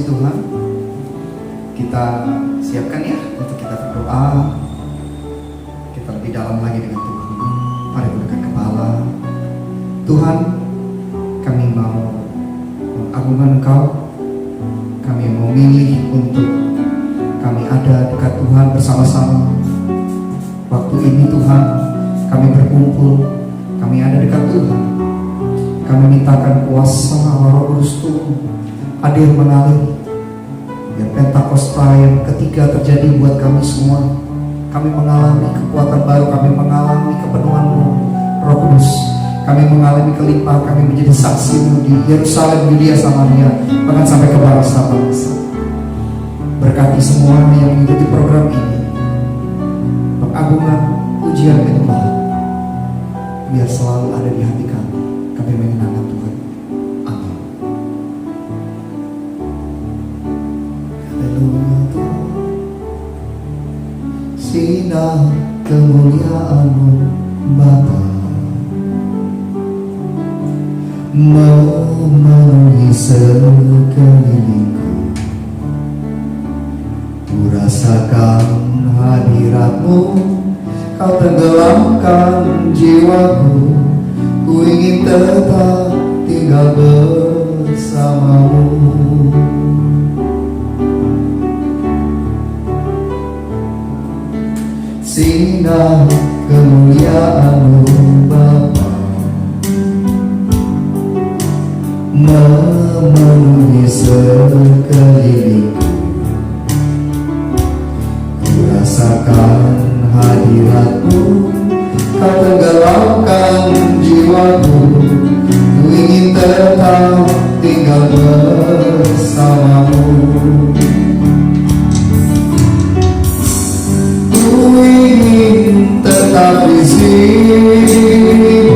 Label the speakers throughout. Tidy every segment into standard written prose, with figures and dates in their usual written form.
Speaker 1: puji Tuhan. Kita siapkan ya untuk kita berdoa. Kita lebih dalam lagi dengan Tuhan. Mari tundukkan kepala. Tuhan, kami mau mengagungkan Engkau. Kami mau milih untuk kami ada dekat Tuhan bersama-sama. Waktu ini Tuhan, kami berkumpul, kami ada dekat Tuhan. Kami mintakan kuasa Roh Kudus turun, hadir mengalir. Biar Pentakosta yang ketiga terjadi buat kami semua. Kami mengalami kekuatan baru, kami mengalami kepenuhan Roh Kudus. Kami mengalami kelimpahan, kami menjadi saksi di Yerusalem, Yudea, Samaria, bahkan sampai ke bangsa-bangsa. Berkati semua yang mengikuti program ini. Pengagungan, pujian, penyembahan biar selalu ada di hati kami. Kami menyenangkan Tuhan. Amin. Haleluya. Sinar kemuliaan-Mu Bapa memenuhi sekelilingku. Ku rasakan hadirat-Mu, Kau tenggelamkan jiwaku. Ku ingin tetap tinggal bersama-Mu. Sinar kemuliaan-Mu Bapa memenuhi sekelilingku. Ku rasakan hadirat-Mu, Kau tenggelamkan jiwaku. Ku ingin tetap tinggal bersama-Mu. Ku ingin tetap di sini,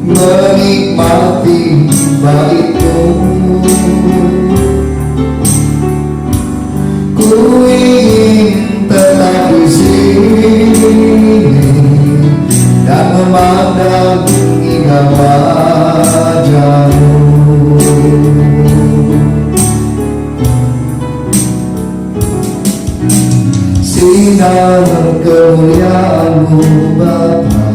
Speaker 1: menikmati bait-Mu. Ku ingin tetap di sini dan memandang indah wajah-Mu. Sinar kemuliaan-Mu Bapa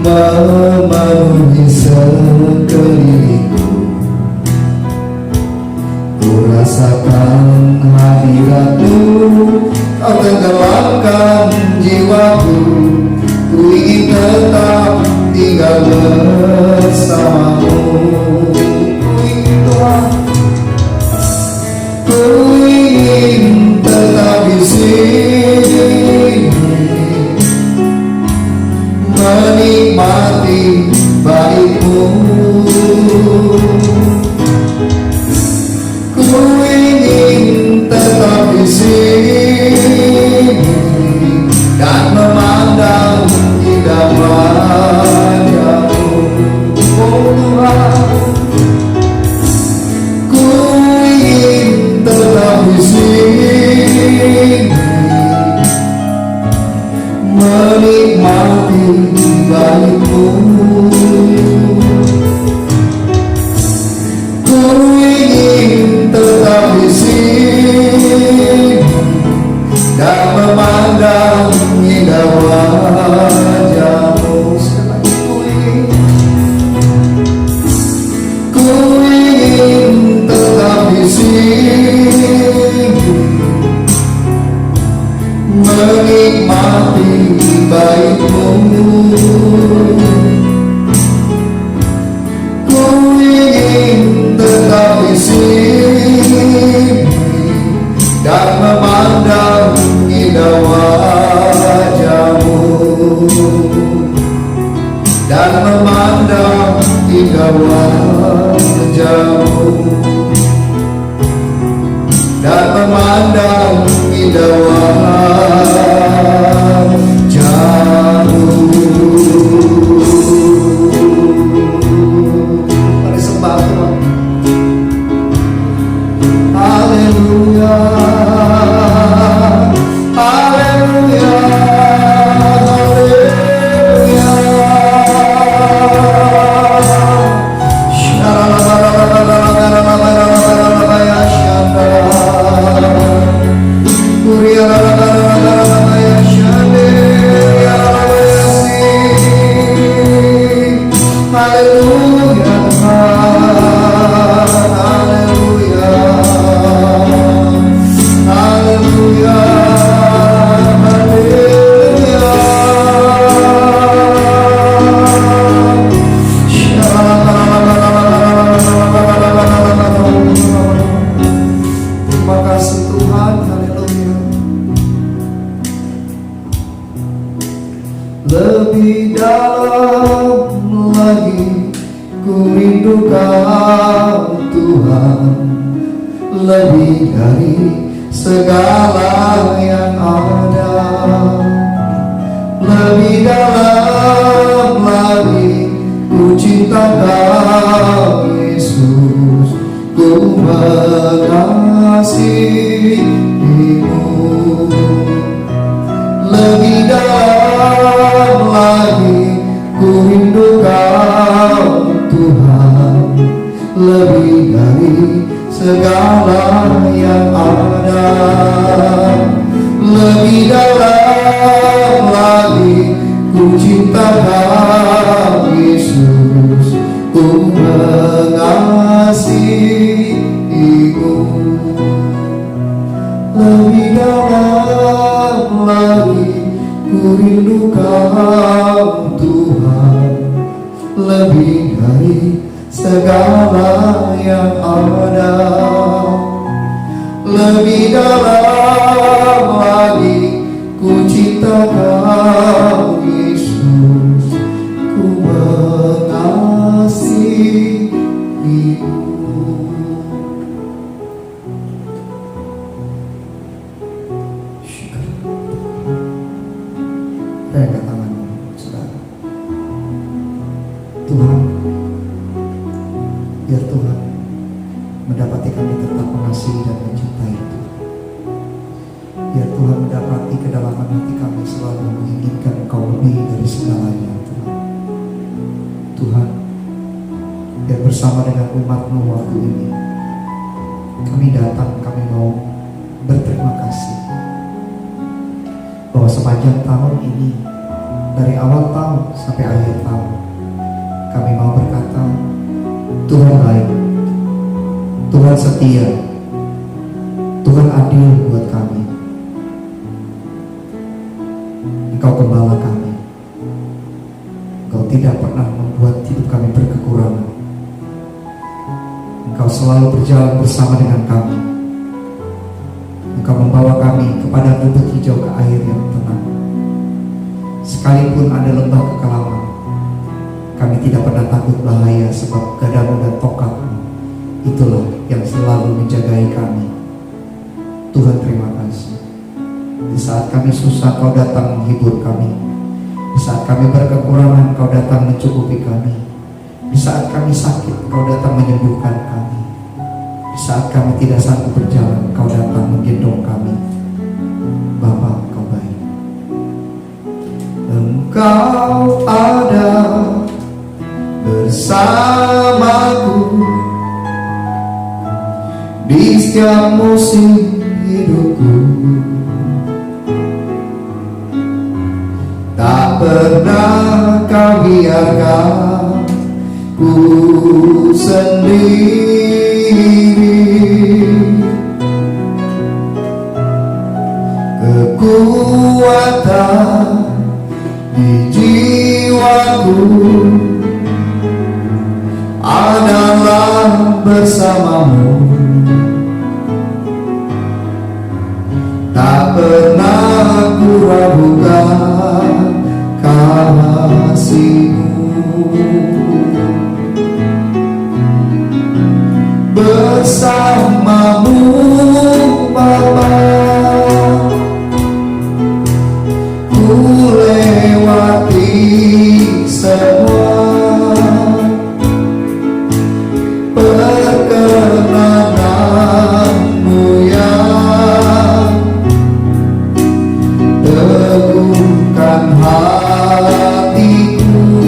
Speaker 1: memenuhi sekelilingku. Ku rasakan hadirat-Mu, Kau tenggelamkan jiwaku. Ku ingin tetap tinggal bersama-Mu. Ku ingin Tuhan, ku ingin tetap di sini, menikmati bait-Mu. Ku ingin tetap di sini dan memandang indah wajah-Mu. Oh Tuhan, ku ingin tetap di sini, menikmati bait-Mu. Ku ingin tetap di sini dan memandang indah wajah-Mu. Ku ingin tetap di sini, menikmati bait-Mu. Ku ingin tetap di sini dan memandang indah wajah-Mu, dan memandang indah wajah-Mu, dan memandang indah wajah-Mu. Mari sembah Tuhan. Haleluya, haleluya, haleluya. lebih dalam lagi ku rindu Kau Tuhan, lebih dari segala yang ada. Lebih dalam lagi ku cinta Kau Yesus, ku mengasihimu. Lebih dalam lagi ku rindu Kau Tuhan, lebih dari segala yang ada. Lebih dalam lagi ku cinta Kau Yesus, ku mengasihimu. Lebih dalam lagi ku rindu Kau Tuhan, lebih dari segala yang ada. Lebih dalam lagi ku cinta Kau Yesus, ku mengasihimu. Angkat tanganmu, saudara. Tuhan, biar Tuhan mendapati kami tetap mengasihi dan mencintai Tuhan. Biar Tuhan mendapati kedalaman hati kami selalu menginginkan Engkau lebih dari segalanya, Tuhan. Tuhan, biar bersama dengan umat-Mu waktu ini kami datang, kami mau berterima kasih bahwa sepanjang tahun ini, dari awal tahun sampai akhir tahun, kami mau berkata, Tuhan baik, Tuhan setia, Tuhan adil buat kami. Engkau gembala kami, Engkau tidak pernah membuat hidup kami berkekurangan. Engkau selalu berjalan bersama dengan kami. Engkau membawa kami kepada bukit hijau, ke air yang tenang. Sekalipun ada lembah kekelaman, kami tidak pernah takut bahaya, sebab gadamu dan tongkat-Mu itulah yang selalu menjagai kami. Tuhan, terima kasih. Di saat kami susah, Kau datang menghibur kami. Di saat kami berkekurangan, Kau datang mencukupi kami. Di saat kami sakit, Kau datang menyembuhkan kami. Di saat kami tidak sanggup berjalan, Kau datang menggendong kami. Bapa, Kau baik. Engkau ada bersamaku di setiap musim hidupku. Tak pernah Kau biarkan ku sendiri. Kekuatan di jiwaku adalah bersama-Mu. Tak pernah ku ragukan kasih-Mu. Bersama-Mu Bapa, ku lewati semua perkenan-Mu yang teguhkan hatiku.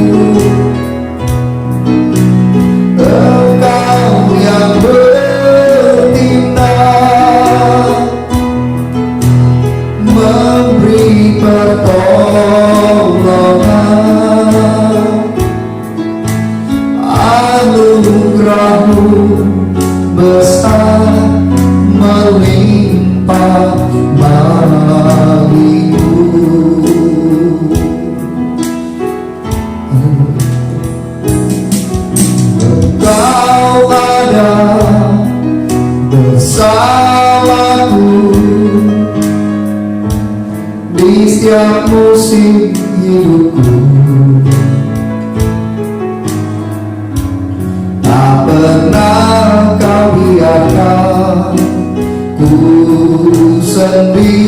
Speaker 1: musim hidupku. Tak pernah kau biarkan ku sendiri.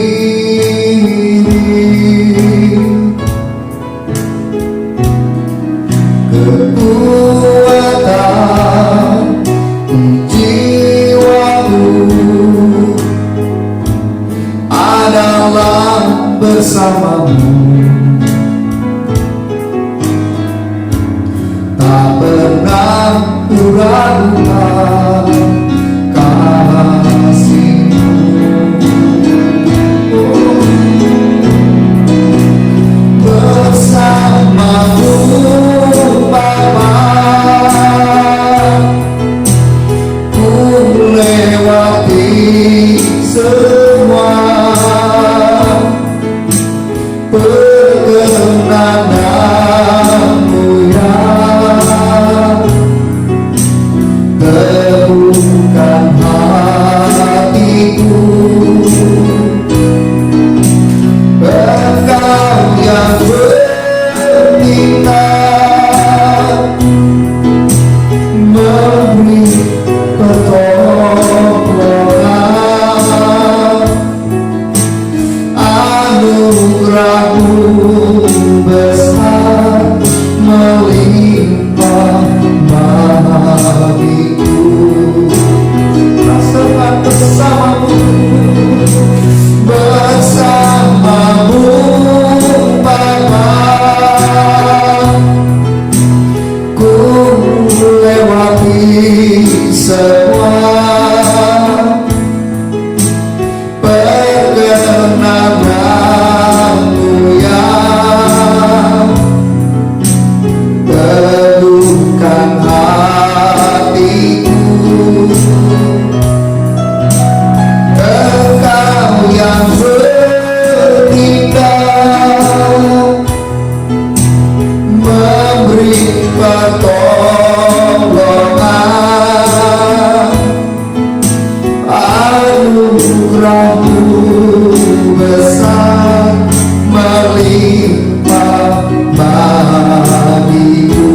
Speaker 1: Kekuatan jiwaku adalah bersamamu. Tak pernah ku ragukan kasih-Mu. Bersama-Mu Bapa, ku lewati semua perkenanan-Mu yang teguhkan hatiku. Engkau yang bertindak memberi pertolongan. Anugerah-Mu besar melimpah bagiku. Rasakan bersama-Mu, bersama-Mu Bapa, ku lewati semua perkenanan-Mu yang teguhkan hatiku. Engkau yang bertindak memberi pertolongan. Anugerah-Mu besar melimpah bagiku.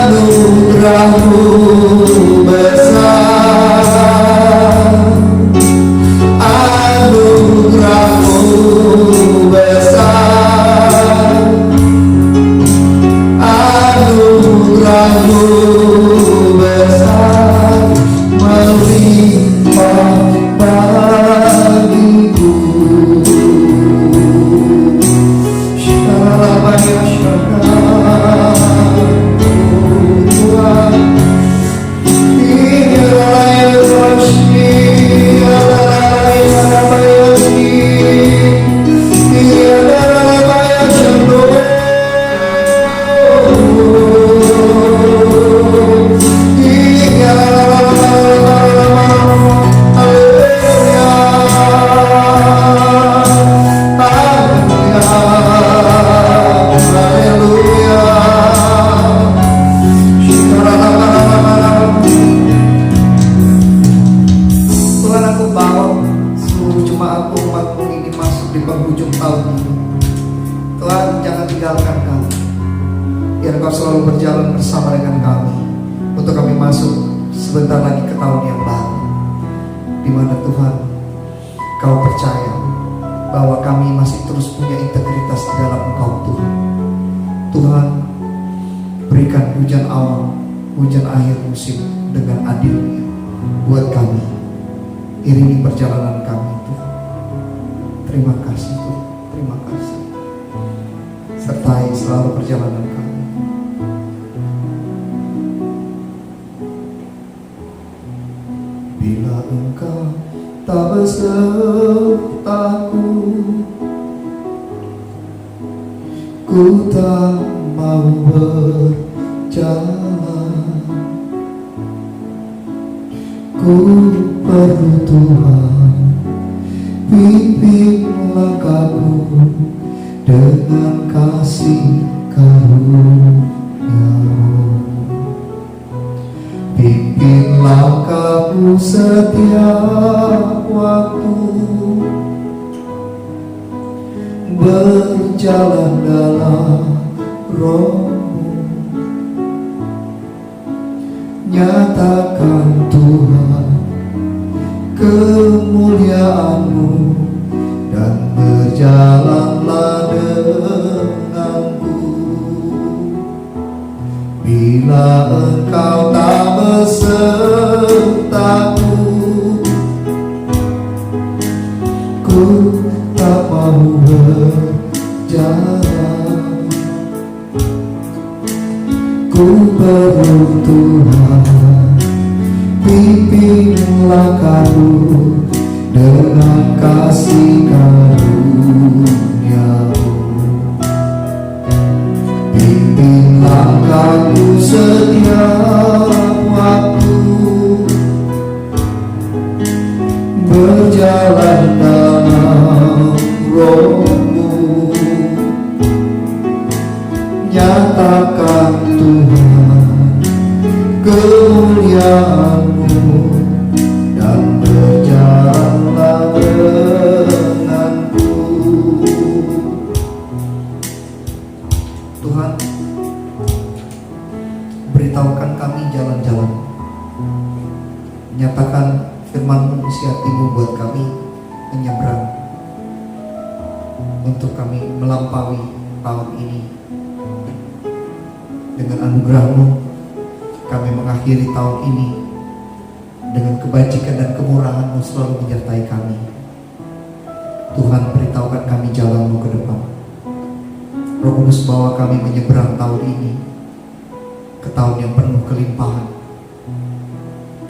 Speaker 1: Anugerah-Mu besar, anugerah-Mu besar, anugerah-Mu besar melimpah bagiku. Shalabaya shalom Tuhan. Biar Kau selalu berjalan bersama dengan kami untuk kami masuk sebentar lagi ke tahun yang baru, di mana Tuhan Kau percaya bahwa kami masih terus punya integritas di dalam Engkau Tuhan. Tuhan, berikan hujan awal, hujan akhir musim dengan adilnya buat kami. Iringi perjalanan kami Tuhan. Terima kasih Tuhan, terima kasih. Sertai selalu perjalanan kami. Bila Engkau tak besertaku, ku tak mau berjalan. Ku perlu Tuhan, pimpin langkahku dengan kasih karunia-Mu. Pimpin langkah Kamu setiap waktu berjalan dalam Roh-Mu, nyatakan Tuhan kemuliaan-Mu, dan berjalanlah denganku. Bila Engkau tak besertaku, ku tak mau berjalan. Ku perlu Tuhan, pimpinlah Kamu dengan kasih karunia-Mu. Pimpinlah Kamu setiap waktu berjalan dalam Roh-Mu, nyatakan Tuhan kemuliaan-Mu, dan berjalanlah denganku. Tuhan, beritahukan kami jalan-jalan, nyatakan firman-Mu, isi hati-Mu buat kami menyeberang, untuk kami melampaui tahun ini. Dengan anugerah-Mu kami mengakhiri tahun ini dengan kebajikan dan kemurahan-Mu selalu menyertai kami. Tuhan, beritahukan kami jalan-Mu ke depan. Roh Kudus, bawa kami menyeberang tahun ini ke tahun yang penuh kelimpahan,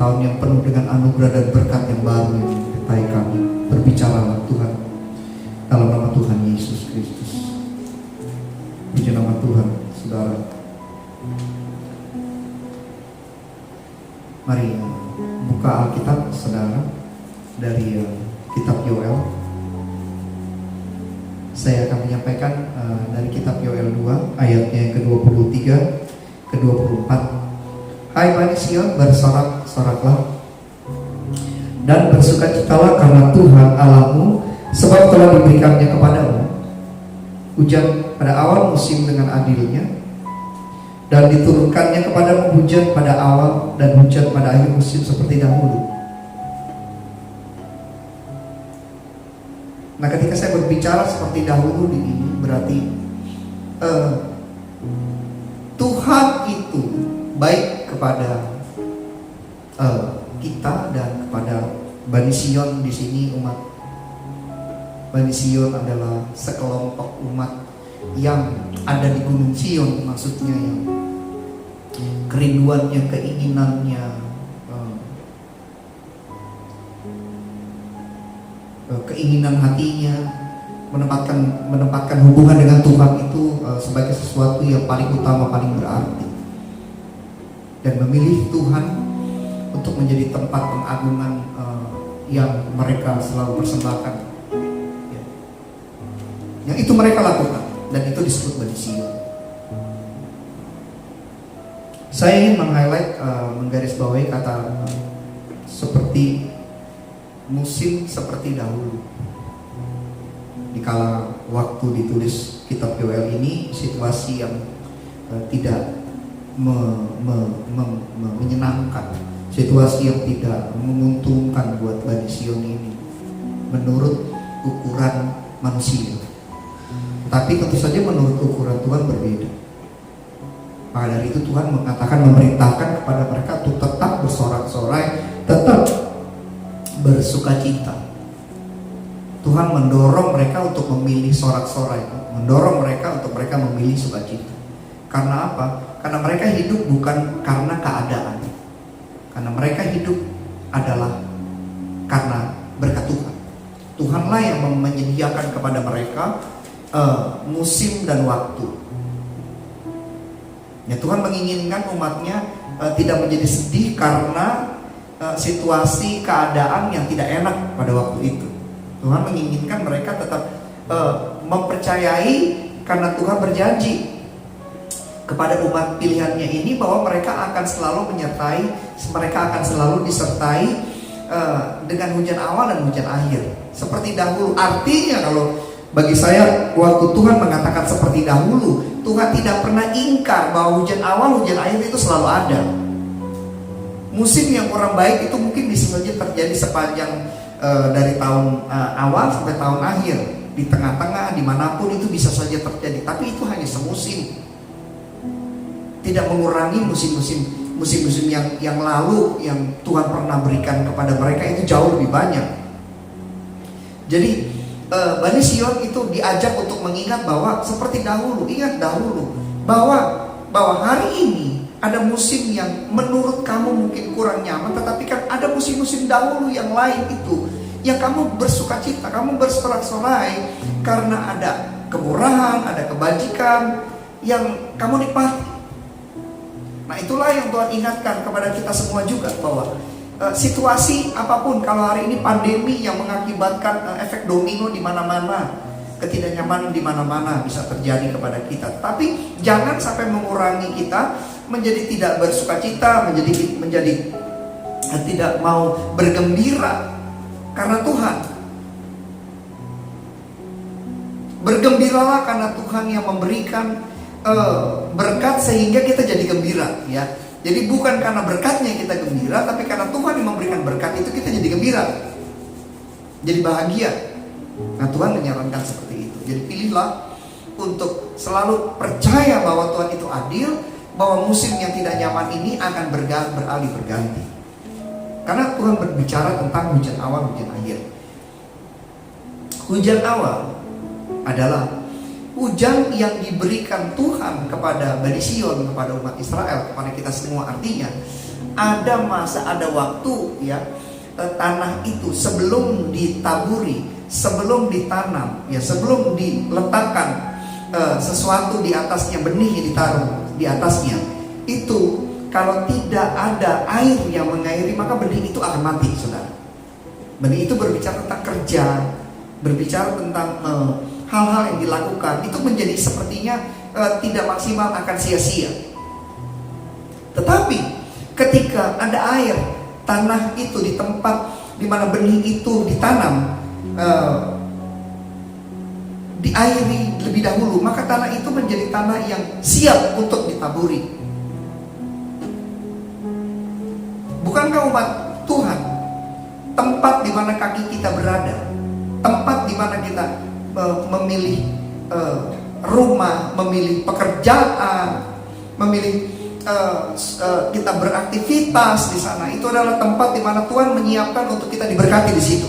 Speaker 1: tahun yang penuh dengan anugerah dan berkat yang baru yang menyertai kami. Berbicaralah Tuhan, dalam nama Tuhan Yesus Kristus. Puji nama Tuhan. Saudara, mari buka Alkitab saudara dari kitab Yoel. Saya akan menyampaikan dari kitab Yoel 2 ayatnya yang ke-23 ke-24. Hai Bani Sion, bersorak-soraklah dan bersukacitalah karena Tuhan Allahmu, sebab telah diberikannya kepadamu hujan pada awal musim dengan adilnya, dan diturunkannya kepadamu hujan pada awal dan hujan pada akhir musim seperti dahulu. Nah, ketika saya berbicara seperti dahulu di ini, berarti Tuhan itu baik kepada kita dan kepada Bani Sion di sini. Umat Bani Sion adalah sekelompok umat yang ada di Gunung Sion, maksudnya yang kerinduannya, keinginannya, keinginan hatinya menempatkan hubungan dengan Tuhan itu sebagai sesuatu yang paling utama, paling berarti, dan memilih Tuhan untuk menjadi tempat pengagungan yang mereka selalu persembahkan. Yang itu mereka lakukan, dan itu disebut Bani Sion. Saya ingin meng-highlight, menggarisbawahi kata seperti musim seperti dahulu. Dikala waktu ditulis kitab Yoel ini, situasi yang tidak menyenangkan, situasi yang tidak menguntungkan buat Bani Sion ini menurut ukuran manusia. Tapi tentu saja menurut ukuran Tuhan berbeda. Maka dari itu Tuhan mengatakan, memerintahkan kepada mereka untuk tetap bersorak-sorai, tetap bersukacita. Tuhan mendorong mereka untuk memilih sorak-sorai, mendorong mereka untuk mereka memilih sukacita. Karena apa? Karena mereka hidup bukan karena keadaan. Karena mereka hidup adalah karena berkat Tuhan. Tuhanlah yang menyediakan kepada mereka musim dan waktu. Ya, Tuhan menginginkan umatnya tidak menjadi sedih karena situasi keadaan yang tidak enak pada waktu itu. Tuhan menginginkan mereka tetap mempercayai, karena Tuhan berjanji kepada umat pilihannya ini bahwa mereka akan selalu menyertai, mereka akan selalu disertai dengan hujan awal dan hujan akhir seperti dahulu. Artinya kalau bagi saya, waktu Tuhan mengatakan seperti dahulu, Tuhan tidak pernah ingkar bahwa hujan awal, hujan akhir itu selalu ada. Musim yang kurang baik itu mungkin bisa saja terjadi sepanjang dari tahun awal sampai tahun akhir, di tengah-tengah, dimanapun itu bisa saja terjadi. Tapi itu hanya semusim, tidak mengurangi musim-musim yang lalu yang Tuhan pernah berikan kepada mereka, itu jauh lebih banyak. Jadi Bani Sion itu diajak untuk mengingat bahwa seperti dahulu, ingat dahulu bahwa hari ini ada musim yang menurut kamu mungkin kurang nyaman, tetapi kan ada musim-musim dahulu yang lain itu yang kamu bersuka cita, kamu bersorak-sorai karena ada kemurahan, ada kebajikan yang kamu nikmati. Nah, itulah yang Tuhan ingatkan kepada kita semua juga, bahwa situasi apapun, kalau hari ini pandemi yang mengakibatkan efek domino di mana-mana, ketidaknyamanan di mana-mana bisa terjadi kepada kita, tapi jangan sampai mengurangi kita menjadi tidak bersukacita, menjadi tidak mau bergembira karena Tuhan. Bergembiralah karena Tuhan yang memberikan berkat sehingga kita jadi gembira, ya. Jadi bukan karena berkatnya kita gembira, tapi karena Tuhan yang memberikan berkat itu kita jadi gembira, jadi bahagia. Nah, Tuhan menyarankan seperti itu. Jadi pilihlah untuk selalu percaya bahwa Tuhan itu adil, bahwa musim yang tidak nyaman ini akan beralih berganti. Karena Tuhan berbicara tentang hujan awal, hujan akhir. Hujan awal adalah hujan yang diberikan Tuhan kepada Bani Sion, kepada umat Israel, kepada kita semua. Artinya ada masa, ada waktu, ya, tanah itu sebelum ditaburi, sebelum ditanam, ya, sebelum diletakkan sesuatu di atasnya, benih yang ditaruh di atasnya, itu kalau tidak ada air yang mengairi, maka benih itu akan mati, saudara. Benih itu berbicara tentang kerja, berbicara tentang hal-hal yang dilakukan, itu menjadi sepertinya tidak maksimal, akan sia-sia. Tetapi ketika ada air, tanah itu di tempat di mana benih itu ditanam, diairi lebih dahulu, maka tanah itu menjadi tanah yang siap untuk ditaburi. Bukankah umat Tuhan, tempat di mana kaki kita berada, tempat di mana kita memilih rumah, memilih pekerjaan, memilih kita beraktivitas di sana, itu adalah tempat di mana Tuhan menyiapkan untuk kita diberkati di situ.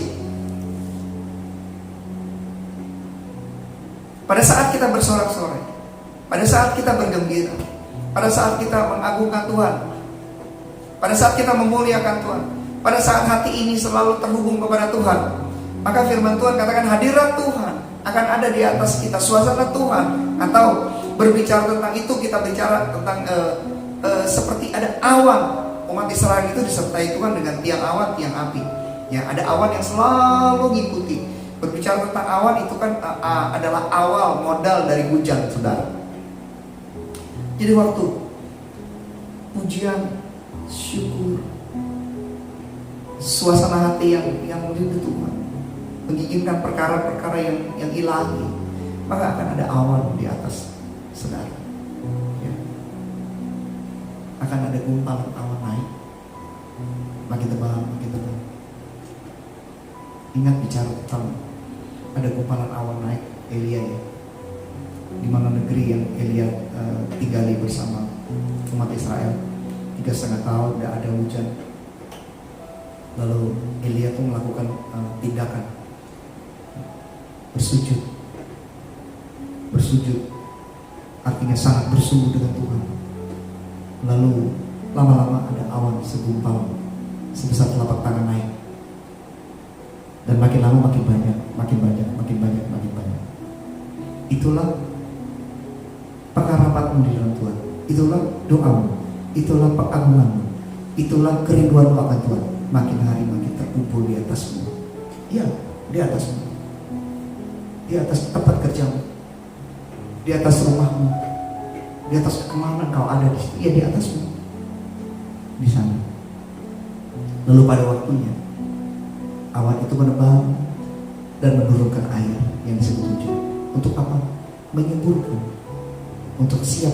Speaker 1: Pada saat kita bersorak-sorai, pada saat kita bergembira, pada saat kita mengagungkan Tuhan, pada saat kita memuliakan Tuhan, pada saat hati ini selalu terhubung kepada Tuhan, maka firman Tuhan katakan hadirat Tuhan akan ada di atas kita, suasana Tuhan. Atau berbicara tentang itu, kita bicara tentang seperti ada awan. Umat Israel itu disertai Tuhan dengan tiang awan, tiang api, ya, ada awan yang selalu ngikuti. Berbicara tentang awan itu kan adalah awal modal dari hujan, saudara. Jadi waktu pujian, syukur, suasana hati yang rindu Tuhan, menginginkan perkara-perkara yang ilahi, maka akan ada awan di atas, saudara, ya. Akan ada gumpalan awan naik, makin tebal, makin tebal. Ingat bicara tentang ada gumpalan awan naik Elia, ya, di mana negeri yang Elia tinggali bersama umat Israel 3,5 tahun tidak ada hujan. Lalu Elia pun melakukan tindakan bersujud, artinya sangat bersungguh dengan Tuhan. Lalu lama-lama ada awan segumpal sebesar telapak tangan naik, dan makin lama makin banyak, makin banyak, makin banyak, makin banyak. Itulah pengharapanmu di dalam Tuhan, itulah doamu, itulah pengagunganmu, itulah kerinduanmu akan Tuhan. Makin hari makin terkumpul di atasmu, ya, di atasmu, di atas tempat kerjamu, di atas rumahmu, Di atas kemana Engkau ada di situ? Ya di atasmu, di sana. Lalu pada waktunya awan itu menebal dan menurunkan air yang disebut hujan. Untuk apa? Menyemburkan, untuk siap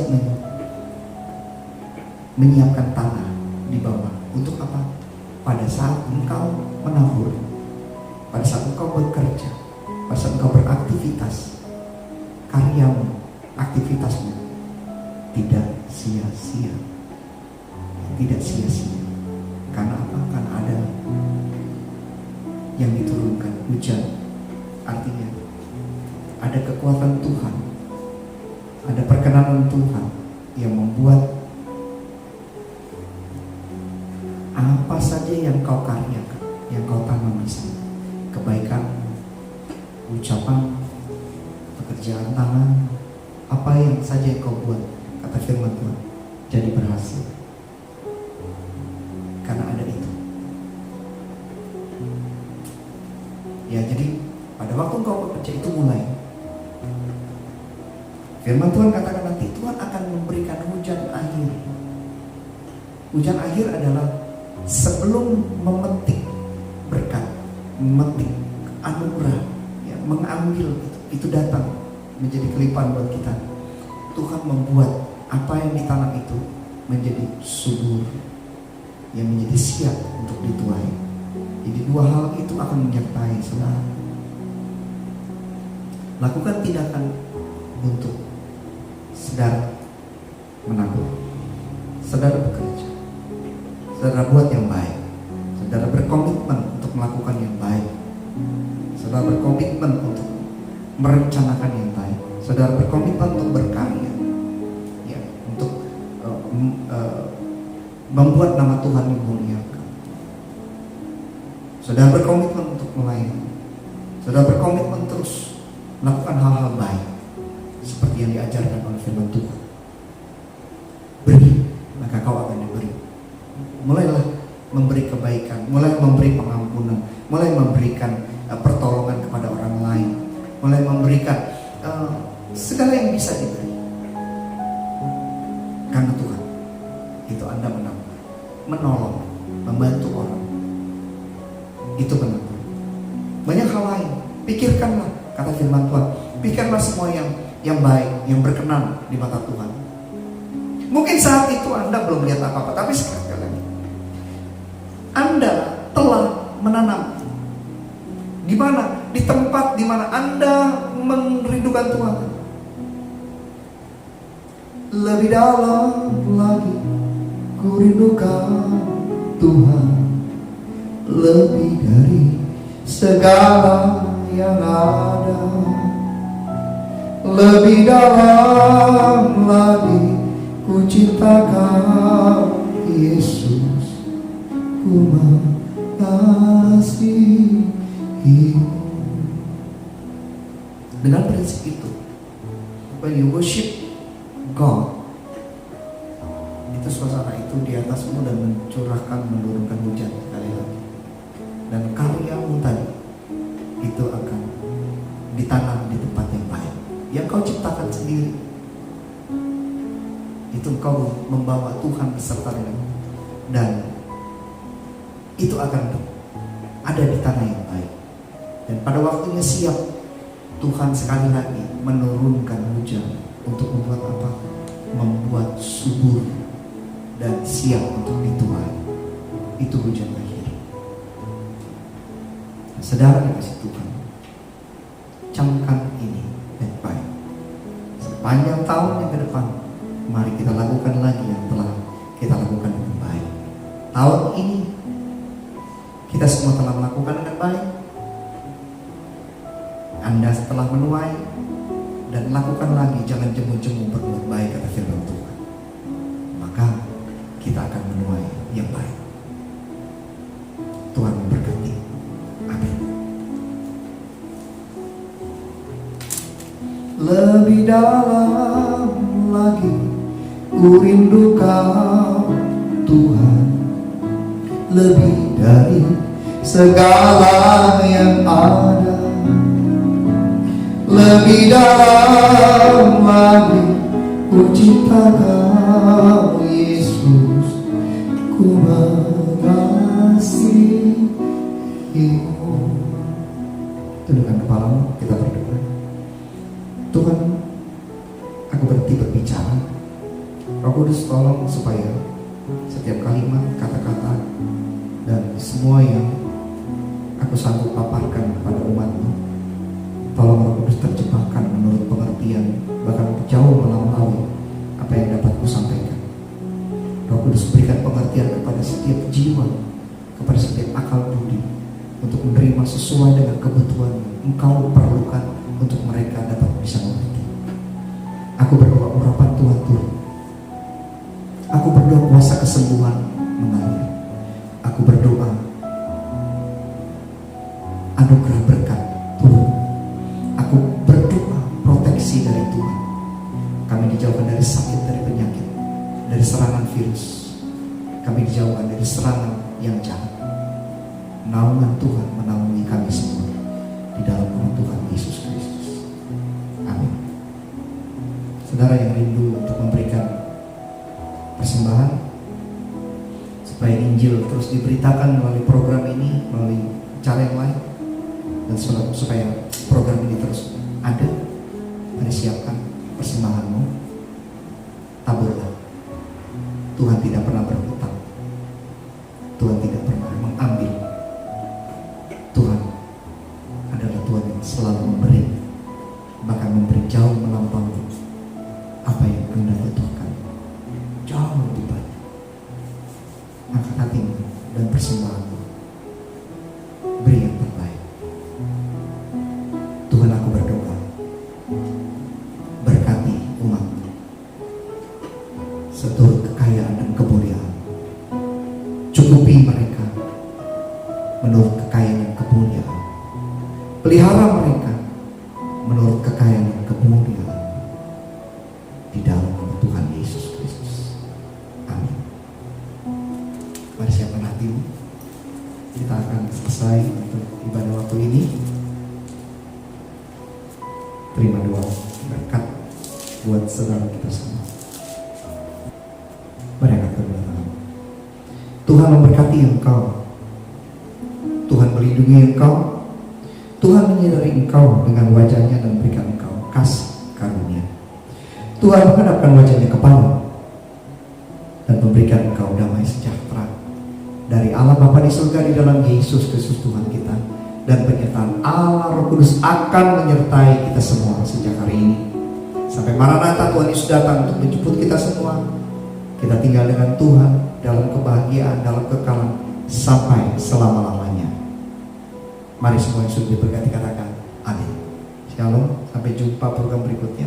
Speaker 1: menyiapkan tanah di bawah. Untuk apa? Pada saat engkau menabur, pada saat engkau bekerja, pada saat engkau beraktivitas, karyamu, aktivitasmu tidak sia-sia. Tidak sia-sia. Karena apa? Karena ada yang diturunkan, hujan. Artinya ada kekuatan Tuhan, ada perkenanan Tuhan yang membuat apa saja yang kau karyakan, yang kau tanam di sana, kebaikan, ucapan, pekerjaan tangan, apa yang saja yang kau buat, kata firman Tuhan, jadi berhasil. Karena ada itu. Ya, jadi pada waktu engkau bekerja itu mulai. Firman Tuhan katakan nanti Tuhan akan memberikan hujan akhir. Hujan akhir adalah sebelum memetik berkat, memetik anugerah, ya, mengambil itu datang menjadi kelimpahan buat kita. Tuhan membuat apa yang ditanam itu menjadi subur, yang menjadi siap untuk dituai. Jadi dua hal itu akan menyertai saudara. Lakukan tindakan untuk saudara menabur, saudara bekerja, saudara buat yang baik, saudara berkomitmen untuk melakukan yang baik, saudara berkomitmen untuk merencanakan yang baik, saudara berkomitmen untuk berkarya, ya, untuk membuat nama Tuhan dimuliakan. Saudara berkomitmen untuk melayani, saudara berkomitmen terus melakukan hal-hal baik seperti yang diajarkan oleh firman Tuhan. Beri, maka kau akan diberi. Mulailah memberi kebaikan, mulai memberi pengampunan, mulai memberikan pertolongan kepada orang lain, mulai memberikan segala yang bisa diberi. Karena Tuhan itu Anda menambah, menolong, membantu orang. Itu benar. Banyak hal lain. Pikirkanlah, kata firman Tuhan, pikirkanlah semua yang baik, yang berkenan di mata Tuhan. Mungkin saat itu Anda belum melihat apa-apa, tapi sekali lagi Anda telah menanam. Di mana? Di tempat di mana Anda merindukan Tuhan. Lebih dalam lagi ku rindukan Tuhan, lebih dari segala yang ada. Lebih dalam lagi ku cintakan Yesus, ku mengasihi. Dengan prinsip itu, when you worship God, itu suasana itu di atasmu dan menurunkan hujan sekali lagi. Dan karyamu tadi itu akan ditanam di tempat yang baik, yang kau ciptakan sendiri. Itu kau membawa Tuhan beserta denganmu, dan itu akan ada di tanah yang baik. Dan pada waktunya siap, Tuhan sekali lagi menurunkan hujan untuk membuat apa? Membuat subur dan siap untuk dituai. Itu hujan akhir. Saudara dikasih Tuhan, camkan ini baik-baik. Sepanjang tahun yang ke depan, mari kita lakukan lagi yang telah kita lakukan dengan baik. Tahun ini kita semua telah melakukan dengan baik. Anda setelah menuai, dan lakukan lagi, jangan jemu-jemu berbuat baik, kata firman Tuhan. Maka kita akan menuai yang baik. Tuhan memberkati. Amin. Lebih dalam lagi ku rindukan Tuhan, lebih dari segala yang ada. Lebih dalam lagi ku cinta Kau Yesus, ku mengasihimu. Tundukkan kepalamu, kita berdoa. Tuhan, aku berhenti berbicara. Roh Kudus tolong supaya setiap kalimat, kata-kata, dan semua yang aku sanggup paparkan kepada umat-Mu, tolong Roh Kudus terjemahkan menurut pengertian, bahkan jauh melampaui apa yang dapat ku sampaikan. Roh Kudus berikan pengertian kepada setiap jiwa, kepada setiap akal budi, untuk menerima sesuai dengan kebutuhan Engkau perlukan untuk mereka dapat bisa mengerti. Aku berdoa urapan Tuhan turun. Aku berdoa kuasa kesembuhan mengalir. Aku berdoa anugerah berkat turun. Aku berdoa proteksi dari Tuhan. Kami dijauhkan dari sakit, dari penyakit, dari serangan virus. Kami dijauhkan dari serangan yang jahat. Naungan Tuhan menaungi kami semua di dalam nama Tuhan Yesus Kristus. Amin. Saudara yang rindu untuk memberikan persembahan supaya Injil terus diberitakan melalui program ini, melalui cara yang lain, dan supaya program ini terus ada, mari siapkan persembahanmu. Taburlah. Tuhan tidak pernah berhutang. Tuhan tidak pernah mengambil. Tuhan adalah Tuhan yang selalu memberi, bahkan memberi jauh melampaui apa yang Anda butuhkan, jauh lebih banyak. Angkat hatimu dan persembahanmu, beri yang terbaik. Tuhan, aku berdoa, berkati umat seturut kekayaan dan kemuliaan. Cukupi mereka menurut kekayaan dan kemuliaan. Pelihara mereka menurut kekayaan dan kemuliaan. Di dalam nama Tuhan Yesus Kristus. Amin. Mari siapkan hatimu. Kita akan selesai untuk ibadah waktu ini. Terima doa berkat buat saudara kita semua. Mari angkat kedua tangan. Tuhan memberkati engkau. Tuhan melindungi engkau. Tuhan menyinari engkau dengan wajahnya dan berikan engkau kasih karunia. Tuhan menghadapkan wajahnya kepadamu dan memberikan engkau damai sejahtera dari Allah Bapa di surga di dalam Yesus Kristus Tuhan kita, dan penyertaan Allah Roh Kudus akan menyertai kita semua sejak hari ini sampai Maranatha Tuhan Yesus datang untuk menjemput kita semua. Kita tinggal dengan Tuhan dalam kebahagiaan, dalam kekalan sampai selama-lamanya. Mari semua yang sudah diberkati katakan amin. Shalom, sampai jumpa program berikutnya.